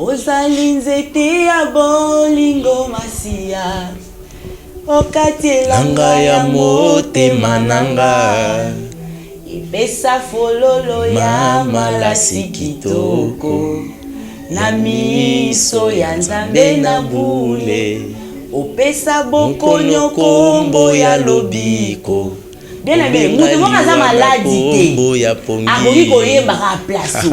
ozali nzete ya bolingo masia okatiela ngai ya motema nanga ipesa fololo ya malasi kitoko na miso ya nzambe na bule opesa bokonyo kombo ya lobiko bien aimé mutu moko aza maladi te akoki koyebaka place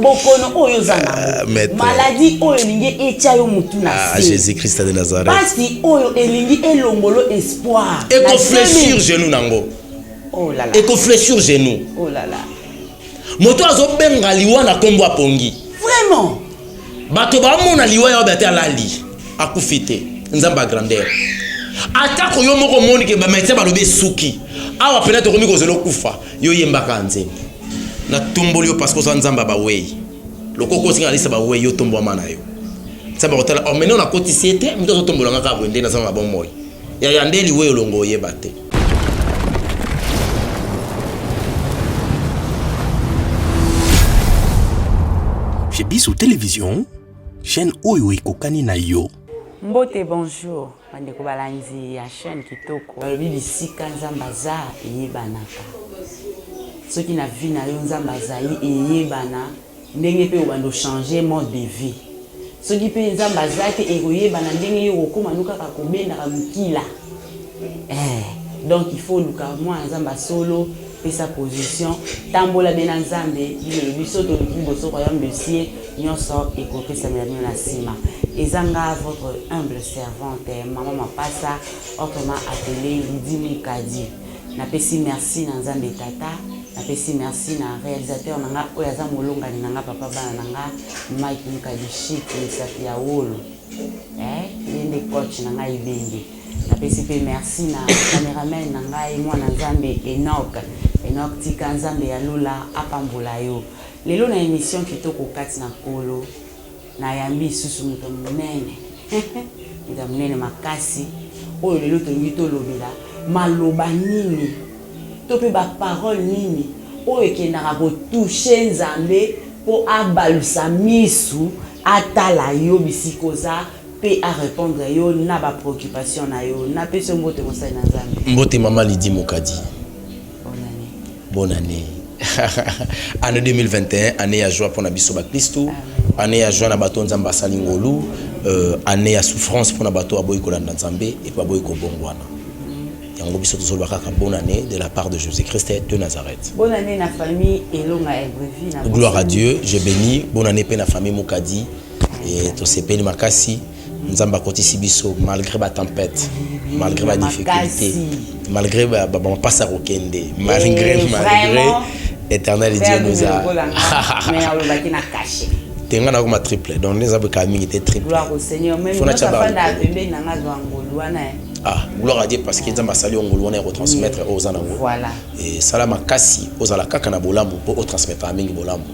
bokono oyo oza nango maladi oyo elingi etia yo mutu na se Jésus-Christ de Nazareth pasi oyo elingi elongolo espoir ekofléchir genou nango ekofléchir genou oh là là moto azobenga liwa na kombo apongi vraiment bato bamona liwa ya bate alali akufite nzamba grandeur atako yo moko moni ke ba médecin balobi suki awa peut-être komi kozelo kufa yo yembaka nzembe na tomboli yo parce que ça nzamba ba wei lokoko singa lisa ba wei yo tombo mana yo saba hotela o meno na koti siete mto tombola ngaka bwende na sama bon moy ya yandeli wei longo yebate. Chez Bissou Télévision, chaîne Oyo Ekokani na yo. Mbote bonjour, bandeko balanzi ya chaîne kitoko. Balobi bisika nzamba za eyebanaka. Soki na vie na yo nzamba zali eyebana ndenge pe obando changer mode de vie. Soki pe nzamba za te ekoyebana ndenge yo kokoma nukaka kobenda ka mukila. Donc il faut luka moi nzamba solo et sa position tambola bena nzambe le biso to luki boso royaume de ciel nyonso ekopesa milano na sima ezanga votre humble servante maman mapasa autrement appelé Lydie Mukadi na pesi merci na nzambe tata na pesi merci na réalisateur nanga oyaza molonga ni nanga papa bana nanga Mike Mukadi chic le safia wolo yende coach nanga ibenge na pesi pe merci na cameraman nanga et moi na nzambe Enoch tika nzambe ya lola apambola yo lelo na émission kitoko kati na kolo na yambi susu muto munene nda munene makasi oyo lelo tongi tolobela maloba nini to pe ba parole nini oyo ekendaka kotouche nzambe po abalusa misu atala yo bisikoza pe a répondre yo na ba préoccupation na yo na pe so mbote mosali na nzambe mbote mama Lydie Mukadi. Bonne année. Année 2021, année à joie pour Nabiso Baklisto, année à joie na bateau Nzamba Salingolu, année à souffrance pour Nabato Aboy Kolanda Nzambe et Aboy Kobongwana. Yango biso tozolo bakaka bonne année de la part de Jésus-Christ de Nazareth. Bonne année na famille Elonga Ebrevi. Gloire à Dieu, je bénis. Bonne année pe na famille Mukadi et to sepeli makasi. Nzamba kotisi biso malgré la tempête, malgré la difficulté, malgré bon pas à Rokende, malgré éternel Dieu nous a. Mais on va na caché. Tenga na comme triple, donc les abou kami était triple. Gloire au Seigneur, même nous ça pas na pembe na ngazwa ngolwana. Ah, gloire à Dieu parce que Nzamba sali ngolwana retransmettre aux anango. Voilà. Et salama kasi aux ala kaka na bolambo pour transmettre à mingi bolambo.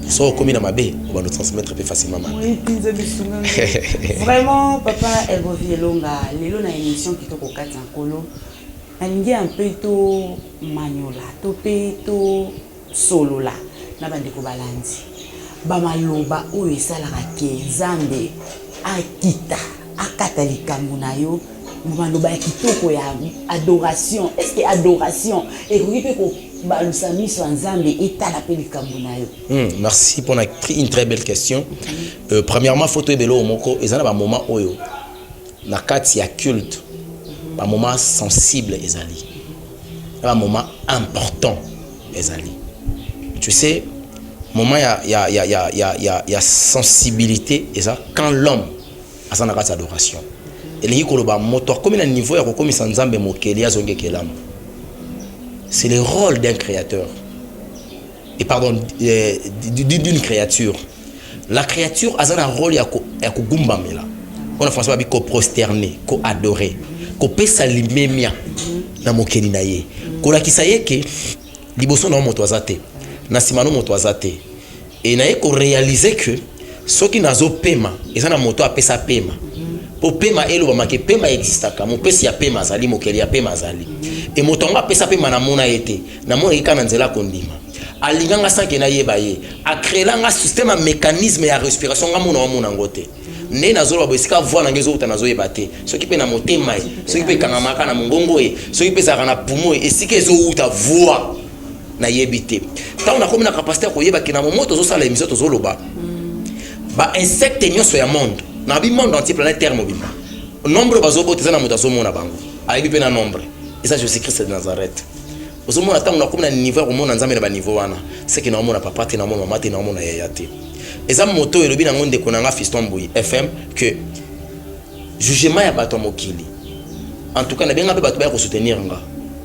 So comme na mabe, on va nous transmettre plus facilement. Vraiment papa Elbovi Elonga, lelo na émission kitoko kati na kolo. Nalingi un peu to maniola, to pe to solo la na bandeko balandi. Ba maloba oyo esalaka ke Nzambe akita akata likambo na yo. Maloba ya kitoko ya adoration. Est-ce que adoration ekoki pe ko balusa miso Nzambe etala pe likambo na yo? Merci pour une très belle question. Premièrement, photo ebelo moko ezana ba moment oyo na kati ya culte. Ba moment sensible ezali. Ba moment important ezali. Tu sais, moment ya sensibilité eza quand l'homme a sa kati adoration. Et koloba moto comme na niveau ya kokomisa Nzambe mokeli azonge kelamu. C'est le rôle d'un créateur. Et pardon, d'une créature. La créature a un rôle ya kogumbamela. On a français ko prosterner, ko adorer, ko pesa limemia na mokeli na ye. Ko la kisaye ke liboso na moto azate, na simano moto azate. Et na ye ko réaliser que ce qui nazo pema, ezana moto apesa pema. Po pema elo ba make pema existaka, mo pesi ya pema azali mokeli ya pema azali. Et motonga pesa pema na mona ete, na mona ikana nzela kondima. alinganga sanke na yeba ye a créé un système un mécanisme ya respiration nga mona ngote ne nazolo ba esika voix na ngezo uta nazo yeba te soki pe na motema soki pe kangamaka na mongongo soki pe za na poumon esika ezo uta voix na yebite tant na komi na capacité ko yeba kina moto zo sala émission to zo loba ba insecte nyonso ya monde na bi monde entier planète terre mobile nombre bazo boteza na moto zo mona bango ayebi pe na nombre et ça Jésus Christ de Nazareth ozo mona tant na komi na niveau ko mona nzambe na ba niveau wana c'est que na mona papa te na mona mama te na mona yaya te eza moto elobi na ngonde konanga Fiston Mbuyi FM que jugement ya bato mokili en tout cas na benga pe bato ba ko soutenir nga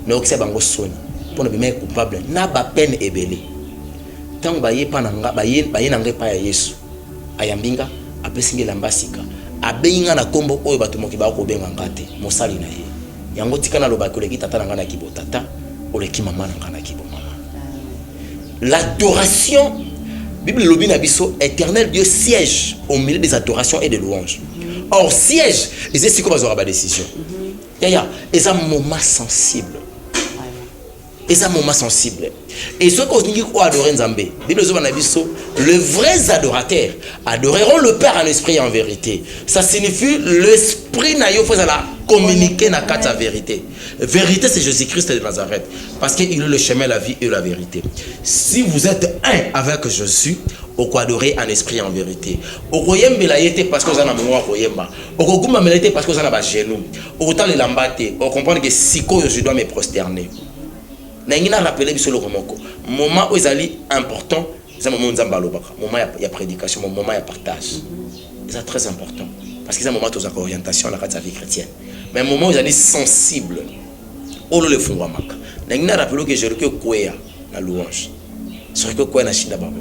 na okisa bango soni pour ne pas coupable na ba peine ebele tant ba ye pa na nga ba ye na nga pa ya Yesu ayambinga apesinge lambasika abeinga na kombo oyo bato moki ba ko benga ngate mosali na ye yango tikana loba ko leki tata na nga na kibotata oleki mama na nga na kibo mama l'adoration Bible lobi na biso éternel Dieu siège au milieu des adorations et des louanges. Or siège, et c'est ce qu'on va avoir décision. Yaya, et un moment sensible. Et un moment sensible. Et ce qu'on dit quoi adorer Nzambe. Bible lobi na biso, les vrais adorateurs adoreront le Père en esprit et en vérité. Ça signifie l'esprit na yo faut la communiquer na kata vérité. Vérité c'est Jésus-Christ de Nazareth parce qu'il est le chemin, la vie et la vérité. Si vous êtes un avec Jésus, vous adorez en esprit et en vérité. Vous koyemba la yete parce que vous avez mon koyemba. Vous koyemba la yete parce que vous avez genou. Autant les lambate, vous comprenez que si je dois me prosterner. N'engina rappeler biso le romoko. Moment où ils important, c'est un moment nzamba lobaka. Moment il y a prédication, moment il y a partage. C'est très important parce que c'est un moment où orientation dans la vie chrétienne. Mais un moment où ils sont sensibles. Oh le fond wamaka. N'engina rappeler que je recueille quoi la louange. Je recueille quoi na shinda babo.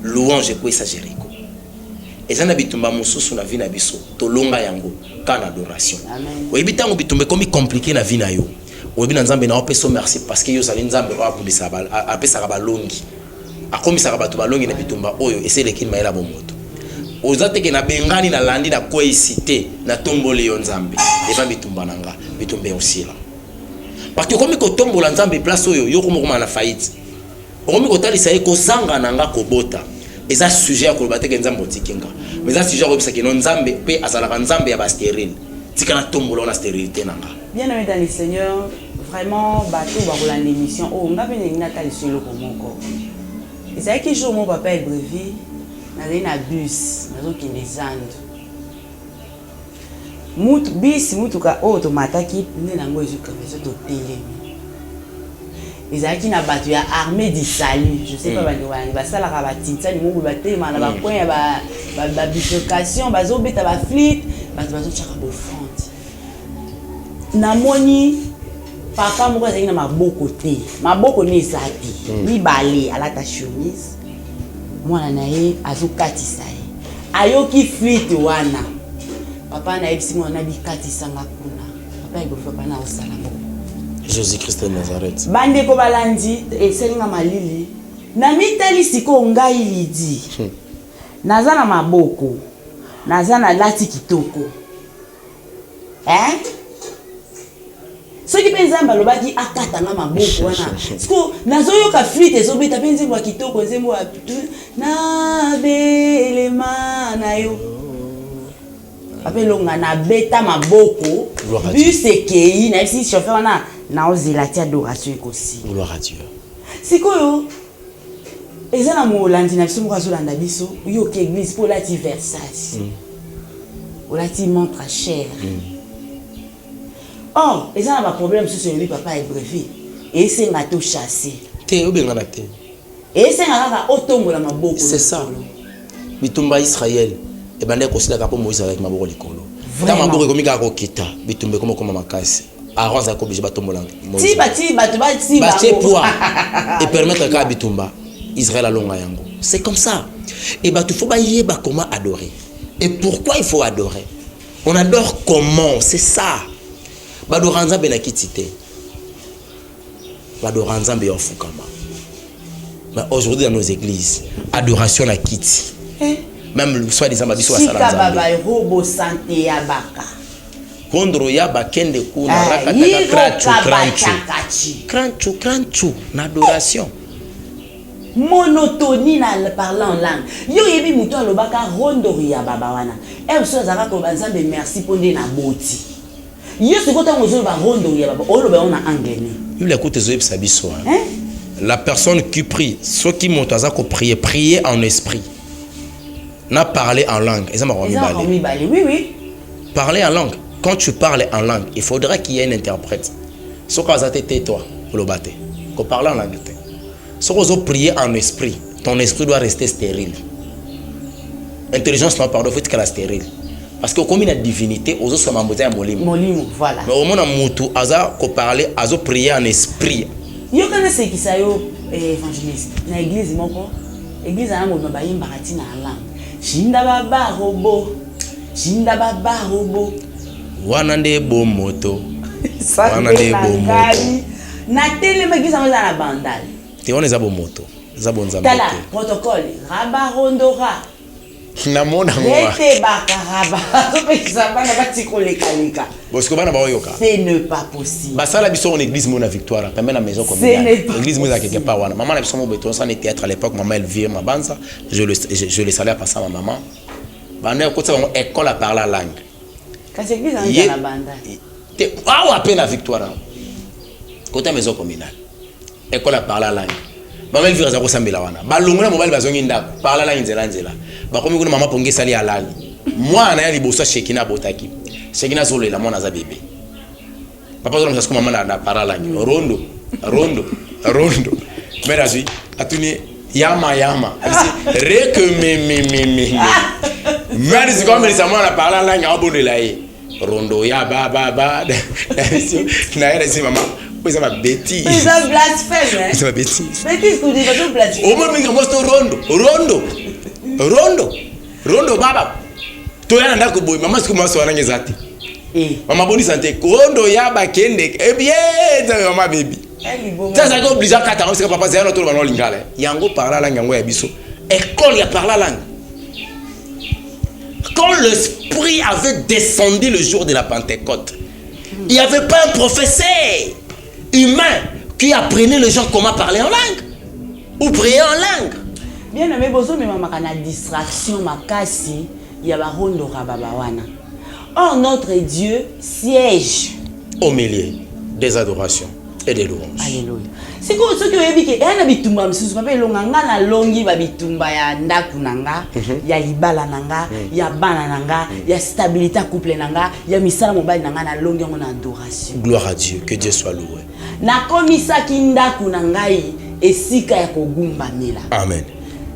Louange quoi ça Jéricho. Et ça na bitumba mususu na vie na biso. Tolonga yango kana adoration. Amen. Oui bitango bitumba comme compliqué na vie na yo. Obi na nzambe na opeso merci parce que yo sali nzambe wa bulisa bal apesa ka balongi akomisa ka bato balongi na bitumba oyo esele kin maela bomoto ozate ke na bengani na landi na koisite na tombole yo nzambe eva bitumba nanga bitumbe osila parce que comme ko tombola nzambe place oyo yo komoma na faillite okomi ko talisa e ko sanga nanga kobota eza sujet ya kolobate ke nzambe otikinga mais eza sujet ko bisa ke no nzambe pe azala nzambe ya ba stérile tika na tombola na stérilité nanga. Bien aimé dans le Seigneur, vraiment, bateau va rouler l'émission. Oh, on va venir à sur le commun. Et c'est qui joue mon papa est brevi, dans un bus, dans un qui les ande. Mout bis, moutuka automata qui n'est dans le jeu comme ça au télé. Et c'est qui n'a battu à armée du salut. Je sais pas il va ça la rabatine, ça il m'a battu, mais là point il va bifurcation, va zobé ta va flit, va chaka bofante. Namoni papa moko azali na maboko te maboko ne ezati mibale alata chemise mwana na ye azokatisa ye ayoki flite wana papa na yebisi mwana bikatisanga kuna papa ebofi papa na osala ngo Jésus Christ de Nazareth bandeko balandi eselinga malili na mitali siko ngai lidi naza na maboko naza na lati kitoko soki pe nzamba lobaki akatanga maboko wana siko nazoyoka flite ezobeta pe nzembo ya kitoko nzembo ya na belema na yo ape longa na beta maboko bus ekei na esi chauffeur wana na ozela ti adoration ekosi gloire à Dieu sikoyo eza na molandi na biso moko azolanda biso yoka église mpo olati Versace olati montre cher. Oh, ils ont un problème sur celui papa est brevi. Et c'est un tout chassé. T'es au bien te. Et c'est un automne la maboko. C'est ça. Bitumba Israël. Et ben les considère comme Moïse avec maboko likolo. Dans maboko comme ka kokita. Bitumba comme makasi. Aaron za ko obligé batombola Moïse. Ti bati ba poids et permettre ka bitumba Israël alonga yango. C'est comme ça. Et bah tu faut ba yeba comment adorer. Et pourquoi il faut adorer? On adore comment? C'est ça. Badoranza benakitite. Badoranza beofukama. Mais aujourd'hui dans nos églises, adoration na kiti. Même le soir des ambabiso à Salanza. Sika baba robo santé ya baka. Kondro ya bakende kuna rakata kranchu na adoration. monotonie na parler en langue. Yo yebi muto alobaka rondori ya baba wana. E so zaka ko banzambe merci pour na boti. Yo se kota ngozo ba rondori ya baba oloba on a anglais. Il écoute zoib sabiso. La personne qui prie, ceux qui montent à prier en esprit. N'a parlé en langue. Oui, oui. Parler en langue. Quand tu parles en langue, il faudra qu'il y ait un interprète. Ce que tu tais-toi, pour le battre. Quand parler en langue. Ce que tu prier en esprit, ton esprit doit rester stérile. Intelligence, non, pardon, il faut qu'elle soit stérile. Parce que comme il y a divinité, aux autres sont en molimo. Molimo, voilà. Mais au moment où tu parler, tu prier en esprit. Yo kana ce qui ça yo évangéliste. Na église moko. Église na mo ba yimbarati na langue. Shinda baba robo. Shinda baba robo. Wana nde bo moto. Wana nde bo moto. Na tele église na bandal. Te wana za bo moto. Za bo nzambe. Tala protocole. Raba rondora. Namona moi. Rete bakaraba. Topekisa bana batikoleka leka. Bosko bana baoyoka. Ce n'est pas possible. Bah ça la biso en église mona victoire, pas même la maison communale. L'église mona quelque part wana. Maman la biso mo beton ça n'était théâtre à l'époque, maman elle vivait ma banza. Je le salais à passer à ma maman. Bah on côté ça école à parler la langue. Quand c'est église en la banda. Ah ou à peine la victoire. Côté maison communale. École à parler la langue. Maman elle vivait à Rosambela wana. Ba longona mobile bazongi ndako. Parler la langue nzela. Ba komi kuna maman ponge sali alali. Moi na ya libosa Shekina botaki. Shekina zolo la mwana za bébé. Papa zolo msasiko maman na parler la langue. Rondo. Mera zui atuni yama. Reke me. Mera zui comme les amants na parler la langue abonne la ye. Rondo ya ba. Na ya zui maman. Ça va bêtise. Mais ça blasphème. Ça va bêtise. Bêtise que tu vas blasphème. Au moins, rondo baba. Toya na ko boy mama siku maso wana ngezati. Mama boni santé rondo ya ba kende. Eh bien, ça mama baby. Ça ça ko obligé kata parce que papa zéro to bana lingala. Yango parla langue yango ya biso. École ya parla langue. Quand l'esprit avait descendu le jour de la Pentecôte, il n'y avait pas un professeur humain qui apprenait les gens comment parler en langue ou prier en langue. Bien aimé, bozo mais maman kana distraction makasi ya ba rondo baba wana. Or notre Dieu siège au milieu des adorations et des louanges. Alléluia. C'est quoi ce que yebi ke na bitumba msusu pape longa na longi ba bitumba ya ndaku nanga, ya libala nanga, ya bana nanga, ya stabilité couple nanga, ya misala mobali nanga na longi ngona adoration. Gloire à Dieu, que Dieu soit loué. Na komisa kindaku nangai esika ya kogumba mela. Amen.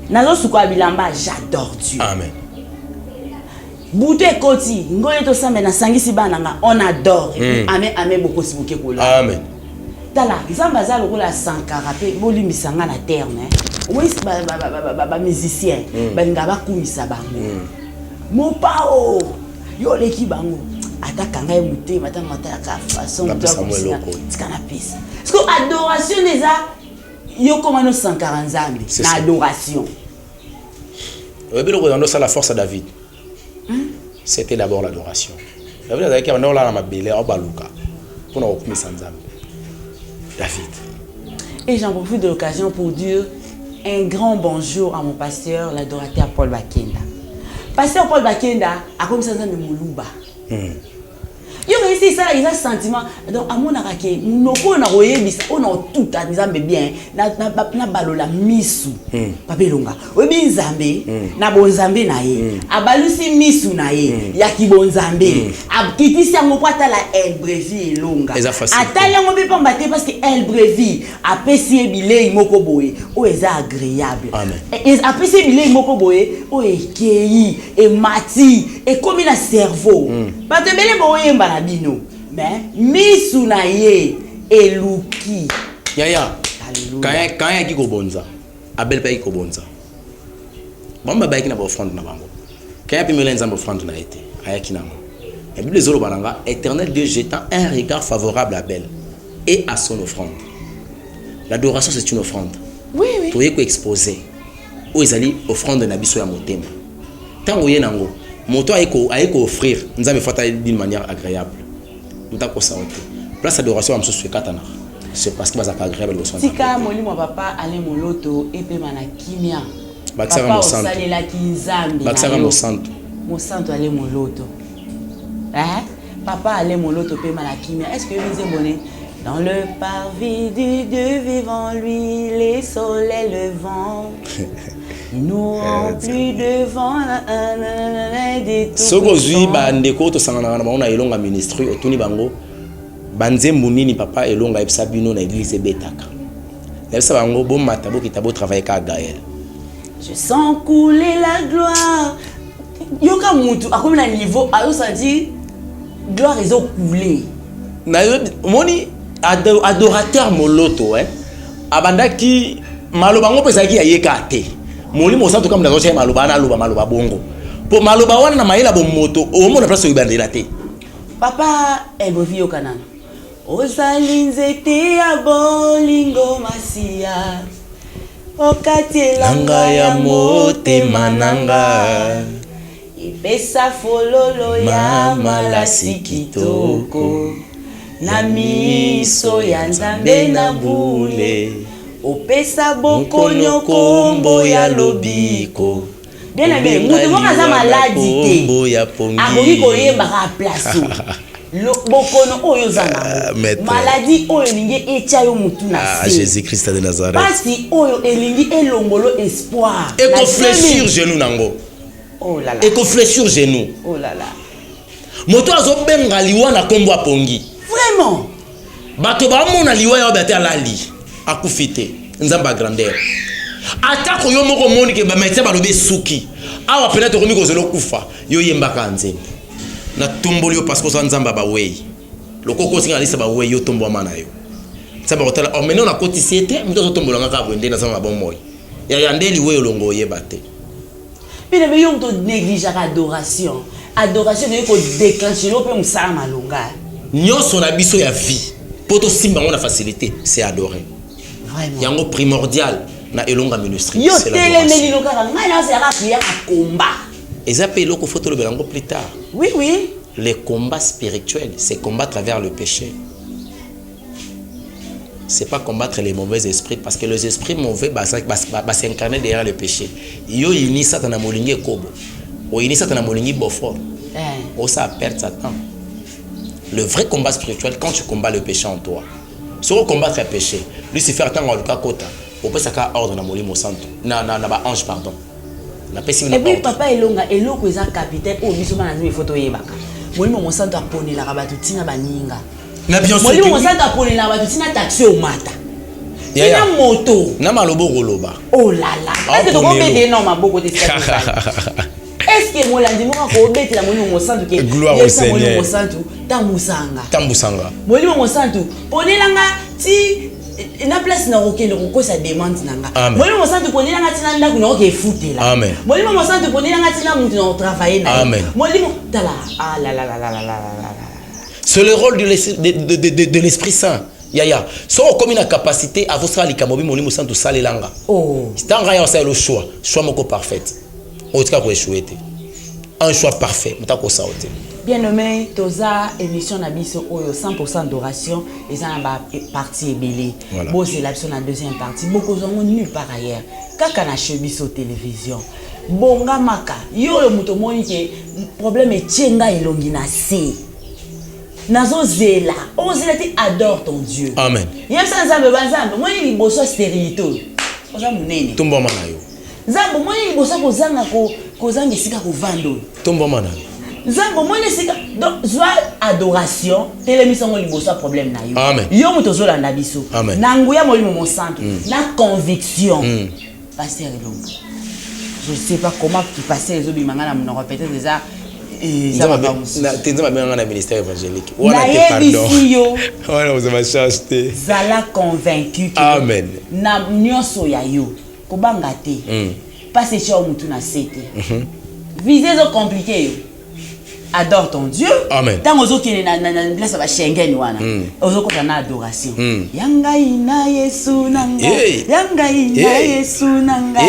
Nazo suka bilamba j'adore Dieu. Amen. Bouté koti ngoye to sambe na sangisi bana nga on adore. Amen beaucoup si buke kola. Amen. Tala nzamba za lokola sankara pe bolimbisa nga na terre né. Oui ba musicien balinga bakumisa bango. Mopao yo leki bango ataka ngai muté matanga mataka façon de tikana pesa. Parce que adoration neza yo komano sankara nzambe na adoration. Obilo ko ça la force à David. C'était d'abord l'adoration. David a dit qu'il y a un mabele au baluka pour nous okumisa nzambe. David. Et j'en profite de l'occasion pour dire un grand bonjour à mon pasteur, l'adorateur Paul Bakenda. Pasteur Paul Bakenda a comme ça me muluba. Yo ici ça il a sentiment donc à mon arake noko na oyebisa on a tout à nzambe bien na balola misu papelonga oyebi nzambe na bonzambe na ye abalusi misu na ye ya kibonzambe akitisi yango kwata la el brevi elonga atali yango be pamba te parce que el brevi apesi ebilei moko boye o eza agréable apesi ebilei moko boye o ekei e mati e komi na cerveau bato ebele boyemba na bino mais misu na ye eluki yaya quand ya ki kobonza abel pa ki kobonza bamba ba ki na ba offrande na bango quand ya pimela nzambe offrande na été ayaki nango la Bible zolo balanga éternel Dieu jetant un regard favorable à Abel et à son offrande. L'adoration c'est une offrande. Oui. Tu es exposé o ezali offrande na biso ya motema tango ye nango moto ayeko offrir nzambe fata d'une manière agréable. Nous t'avons place d'adoration à M. Katana. c'est parce que bazaka agréable le son. Tika molimo papa ale moloto epe mana kimia. Bakisaka Papa mo santo. osalela kinzambi. Bakisaka mo santo. Mo santo ale moloto. Hein? Papa ale moloto pe mana kimia. Est-ce que vous êtes bonné? Dans le parvis du Dieu vivant lui, les soleils le vent. Nous remplis devant des tout. Soko zui bandeko to sangana na baona elonga ministry otuni bango. Banzembu nini papa elonga epsa bino na église betaka. Epsa bango bon matabo kitabo travailler ka Gaël. Je sens couler la gloire. Yoka mutu akomi na niveau ayo senti gloire ezo couler. Na moni adorateur moloto abandaki maloba ngo pesa ki ayeka te. Moli mo santo comme dans un maloba na maloba bongo. Po maloba wana na mayela bo moto o mo na place ibandela te. Papa ebovi yokanana. Ozali nzete ya bolingo masia. Okati langa ya motema nanga. Ipesa fololo ya malasi kitoko. Na miso ya nzambe na bule. Opesa bokonyo kombo ya lobiko. Bien aimé, mutu moko aza maladi te. Akoki koyeba ka place. Bokono oyo zana. Maladie oyo elingi etia yo mutu na se. Jésus Christ de Nazareth. Pasi oyo elingi elongolo espoir. Eko fléchir genou nango. Oh là là. Eko fléchir genou. Oh là là. Moto azo benga liwa na kombo apongi. Vraiment. Bato ba mona liwa ya bete alali. Akufite. Nzamba grandeur. Atako yo moko moni ke ba médecin ba lobe suki. Awa peut-être komi ko zelo kufa. Yo yembaka nzembe. Na tomboli yo parce que ça nzamba ba wei. Lokoko singa lisa ba wei yo tombo mana yo. Saba hotela o meno na koti siete mto tombola ngaka bwende na sama ba moy. Ya yandeli wei longo yebate. Mais le yon to néglige adoration. Adoration de ko déclencher lo pe musala malonga. Nyonso na biso ya vie. Poto simba ngona facilité, c'est adorer. Vraiment. Yango primordial na elonga ministry. Yo telemeli lo kaka ngana c'est la prière à combat. Et ça peut loko photo le belango plus tard. Oui oui. Les combats spirituels, c'est combattre à travers le péché. C'est pas combattre les mauvais esprits parce que les esprits mauvais s'incarner derrière le péché. Yo ini satana molingi kobo. O ini satana molingi bofort. O ça perd Satan. Le vrai combat spirituel quand tu combats le péché en toi. Sur combattre le péché, Lucifer tant en kota. On peut saka ordre na molimo santo. Na ba ange pardon. Na pesi Et puis papa elonga eloko eza capitaine o biso bana nzui photo yebaka. Molimo mo santo aponela ka batu tina baninga. Na bien sûr. Molimo mo santo aponela batu tina taxi au mata. Tina moto. Na malobo roloba. Oh là là. Est-ce que on met des noms à beaucoup de ça? Est-ce que molandi mo ko betela molimo mo santo ke gloire au Seigneur. Molimo mo santo tambusanga. Tambusanga. Molimo mo santo ponelanga ti na place na okende ko sa demande nanga. Molimo mo santo ponelanga tina ndako na ke futela. Amen. Molimo mo santo ponelanga tina mutu na travailler na. Amen. Molimo tala ah la la la la la la. C'est le rôle de l'Esprit Saint. Yaya. So comme une capacité à vous faire les kamobi molimo santo salelanga. Oh. C'est un rayon c'est le choix. Choix moko parfait. En tout cas pour échouer. Un choix parfait. Mutako saote. Bien nommé, Toza émission na biso oyo 100% d'adoration et ça na partie ebele. Bon c'est l'option la deuxième partie. Beaucoup zongo nulle part ailleurs. Kaka na chebiso télévision. Bonga maka. Yo le muto moni ke problème etienga elongi na se. Nazo zela. On zela ti adore ton Dieu. Amen. Yesa nzambe banzambe. Moi ni boso stérilité. Oza munene. Tumbo mana yo. Nzambe moi ni boso kozanga kozanga sika ko vando. Tumbo mana. Nzambo moi ni sika donc soit adoration, télémission mo liboso problème na yo. Amen. Yo muto zolanda biso. Amen. Na nguya mo limo santo. Na conviction. Pasteur Elonga. Je sais pas comment tu passer les obimanga na mon peut-être déjà ça va pas. Tenza ba na ministère évangélique. Wana te pardon. Wana vous avez acheté. Zala convaincu que Amen. Na nyonso ya yo ko banga te. Passer chez mutu na sete. Viser zo compliqué yo. Adore ton Dieu. Amen. Tant aux autres qui na place ba Schengen wana. Aux autres na adoration. Yanga ina Yesu nanga. Yanga ina Yesu nanga.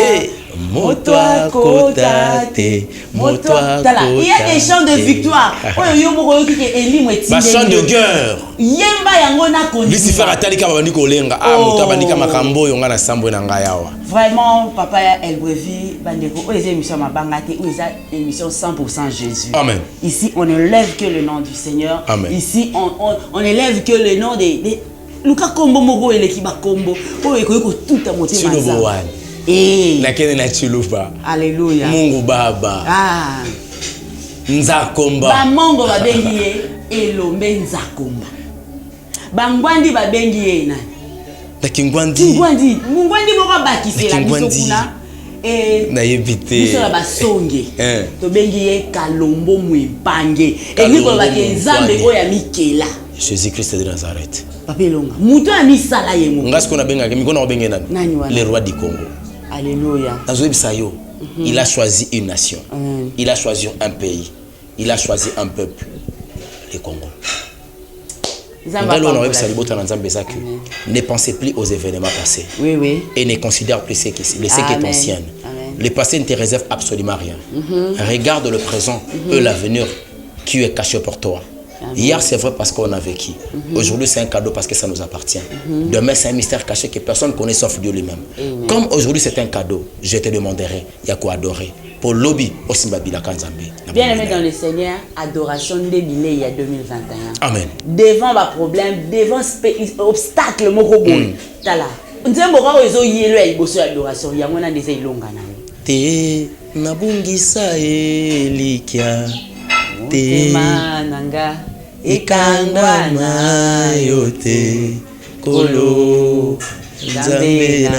moto akota te, moto akota te. Il y a des chants de victoire. Ba chant de guerre. Yemba yango na kondi. Lucifer atalika babandi kolenga. Moto abandika makambo yo nga na sambo na ngai awa. Vraiment, papa El Brevi, bandeko, les émissions Mabangate, où ils ont émission 100% Jésus. Amen. Ici, on n'élève que le nom du Seigneur. Amen. Ici, on élève que le nom des Luka Kombo Mogo et l'équipe Kombo. Oh, et que tout a monté Chiluba. Eh. Na kene na Chiluba. Alléluia. Mungu Baba. Ah. Nzakomba. Ba mongo ba bengiye elombe nzakomba. Bangwandi ba bengiye na. Ngwandi boko bakisela biso kuna na yebite biso la basonge to bengiye Kalombo Mwebange engiko bakenzambe oya mikela Jésus Christ de Nazareth. Papelonga muto amisala yemo ngasko na benga mikona obenga nani le roi du Congo. Alléluia. Nazobisayo il a choisi une nation. Il a choisi un pays. Il a choisi un peuple, le Congo. Ne pensez plus aux événements passés. Oui, oui. Et ne considère plus ce qui est ancien. Le passé ne te réserve absolument rien. Regarde le présent et l'avenir qui est caché pour toi. Amen. Hier, c'est vrai parce qu'on a vécu. Aujourd'hui, c'est un cadeau parce que ça nous appartient. Demain, c'est un mystère caché que personne ne connaît sauf Dieu lui-même. Comme aujourd'hui, c'est un cadeau, je te demanderai, il y a quoi adorer. Pour lobby, bien aimé dans le Seigneur, adoration de il y a 2021. Amen. Devant ma problème, devant obstacle, mon robot. Tala. On dit que les gens ont adoration. Il y a mon des ilonga na. Te nabungisa elikia. Te mananga ikangwa na yote kolo. Nzambe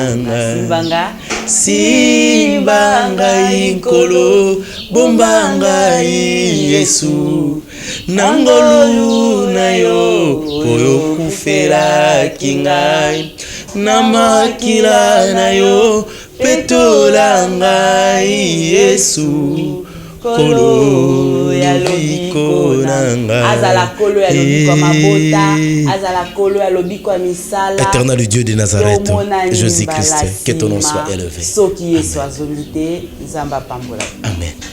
nanga Simbanga inkolo Bombanga Yesu Nangolu na yo Poyo kufera kingai Namakila na yo Petolanga Yesu Kolo ya lobiko nanga azala kolo ya lobiko mabota azala kolo ya lobiko misala Éternel Dieu de Nazareth Jésus Christ que ton nom soit élevé. Amen.